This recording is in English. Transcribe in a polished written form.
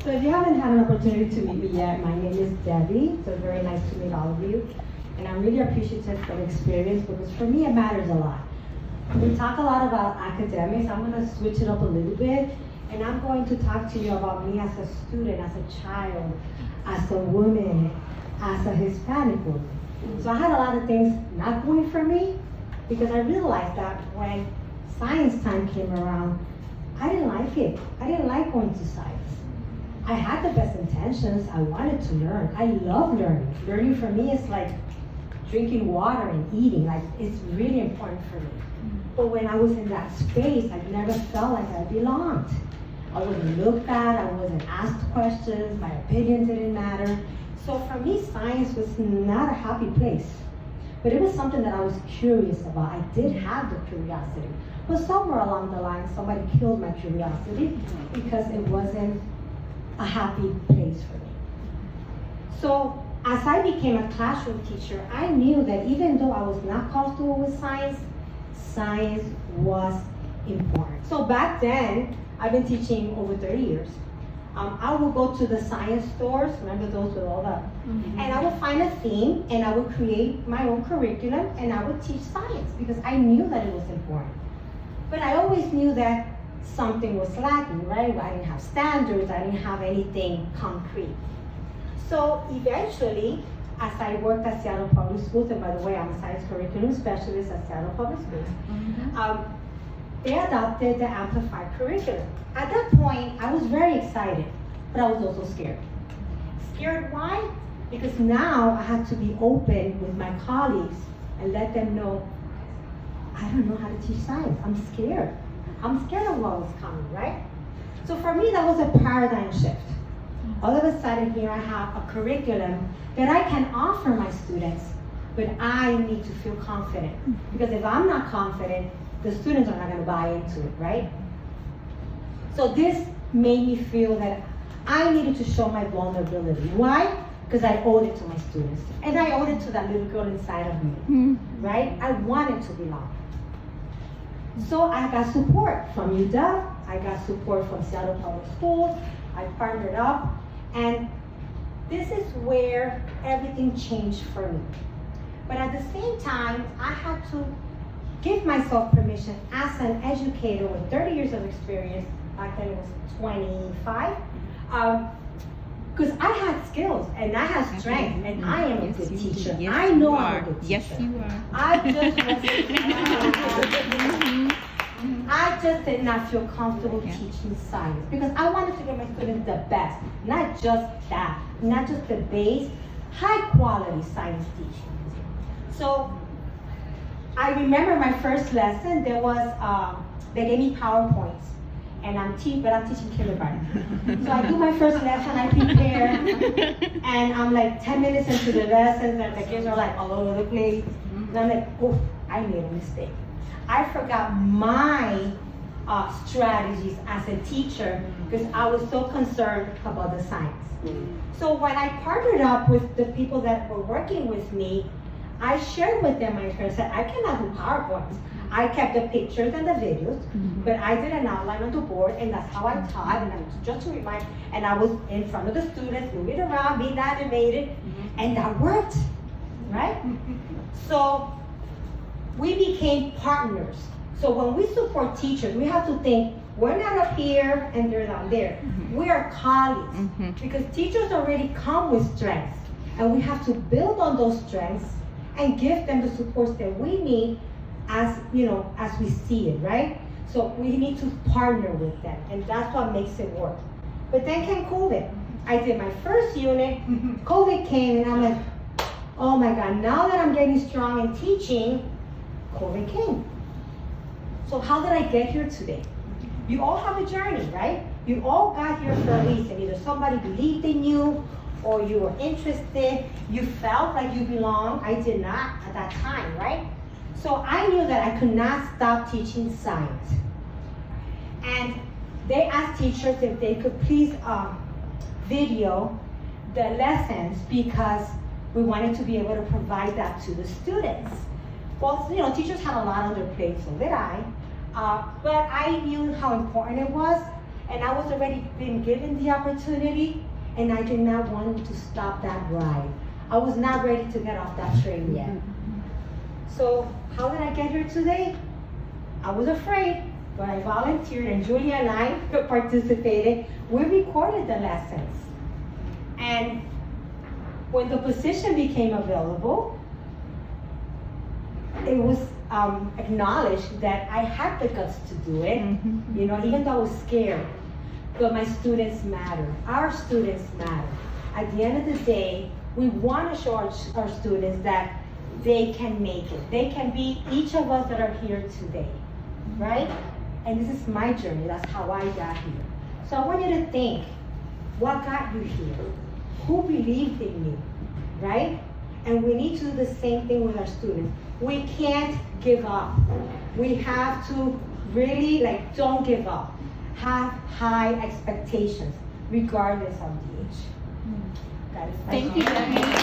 So if you haven't had an opportunity to meet me yet, my name is Debbie. So it's very nice to meet all of you. And I'm really appreciative for the experience because for me it matters a lot. We talk a lot about academics. I'm going to switch it up a little bit. And I'm going to talk to you about me as a student, as a child, as a woman, as a Hispanic woman. So I had a lot of things not going for me because I realized that when science time came around, I didn't like it. I didn't like going to science. I had the best intentions. I wanted to learn. I love learning. Learning for me is like drinking water and eating. Like, it's really important for me. But when I was in that space, I never felt like I belonged. I wasn't looked at, I wasn't asked questions, my opinion didn't matter. So for me, science was not a happy place. But it was something that I was curious about. I did have the curiosity. But somewhere along the line, somebody killed my curiosity because it wasn't a happy place for me. So as I became a classroom teacher, I knew that even though I was not comfortable with science, science was important. So back then, I've been teaching over 30 years. I would go to the science stores, remember those with all that? And I would find a theme and I would create my own curriculum and I would teach science because I knew that it was important. But I always knew that something was lacking, right? I didn't have standards, I didn't have anything concrete. So eventually, as I worked at Seattle Public Schools, and by the way, I'm a science curriculum specialist at Seattle Public Schools, they adopted the Amplified curriculum. At that point, I was very excited, but I was also scared. Scared why? Because now I had to be open with my colleagues and let them know, I don't know how to teach science. I'm scared. I'm scared of what was coming, right? So for me, that was a paradigm shift. All of a sudden here I have a curriculum that I can offer my students, but I need to feel confident. Because if I'm not confident, the students are not going to buy into it, right? So this made me feel that I needed to show my vulnerability. Why? Because I owed it to my students. And I owed it to that little girl inside of me, right? I wanted to belong. So I got support from UW, I got support from Seattle Public Schools, I partnered up, and this is where everything changed for me. But at the same time, I had to give myself permission as an educator with 30 years of experience, back then it was 25, because I had skills and I had strength and I am a good teacher. I know I'm a good teacher. Yes, you are. I just did not feel comfortable teaching science because I wanted to give my students the best, not just that, not just the base, high quality science teaching. So I remember my first lesson, there was, they gave me PowerPoints. And I'm teaching kindergarten. So I do my first lesson, I prepare, and I'm like 10 minutes into the lesson, and the kids are like all over the place. And I'm like, oh, I made a mistake. I forgot my strategies as a teacher because I was so concerned about the science. So when I partnered up with the people that were working with me, I shared with them my experience. I cannot do PowerPoints. I kept the pictures and the videos, but I did an outline on the board, and that's how I taught, and I was just to remind, and I was in front of the students, moving around, being animated, and that worked, right? So we became partners. So when we support teachers, we have to think, we're not up here and they're down there. We are colleagues, because teachers already come with strengths, and we have to build on those strengths and give them the supports that we need as as we see it, right? So we need to partner with them, and that's what makes it work. But then came COVID. I did my first unit, COVID came, and I'm like, oh my God, now that I'm getting strong in teaching, COVID came. So how did I get here today? You all have a journey, right? You all got here for a reason. Either somebody believed in you, or you were interested, you felt like you belonged. I did not at that time, right? So I knew that I could not stop teaching science. And they asked teachers if they could please video the lessons because we wanted to be able to provide that to the students. Well, teachers had a lot on their plate, so did I. But I knew how important it was, And I was already been given the opportunity, and I did not want to stop that ride. I was not ready to get off that train yet. So how did I get here today? I was afraid, but I volunteered, and Julia and I participated. We recorded the lessons. And when the position became available, it was acknowledged that I had the guts to do it, you know, even though I was scared. But my students matter. Our students matter. At the end of the day, we want to show our students that they can make it. They can be each of us that are here today, right? And this is my journey. That's how I got here. So I want you to think, what got you here? Who believed in me, right? And we need to do the same thing with our students. We can't give up. We have to really, don't give up. Have high expectations, regardless of the age. Thank you, Debbie.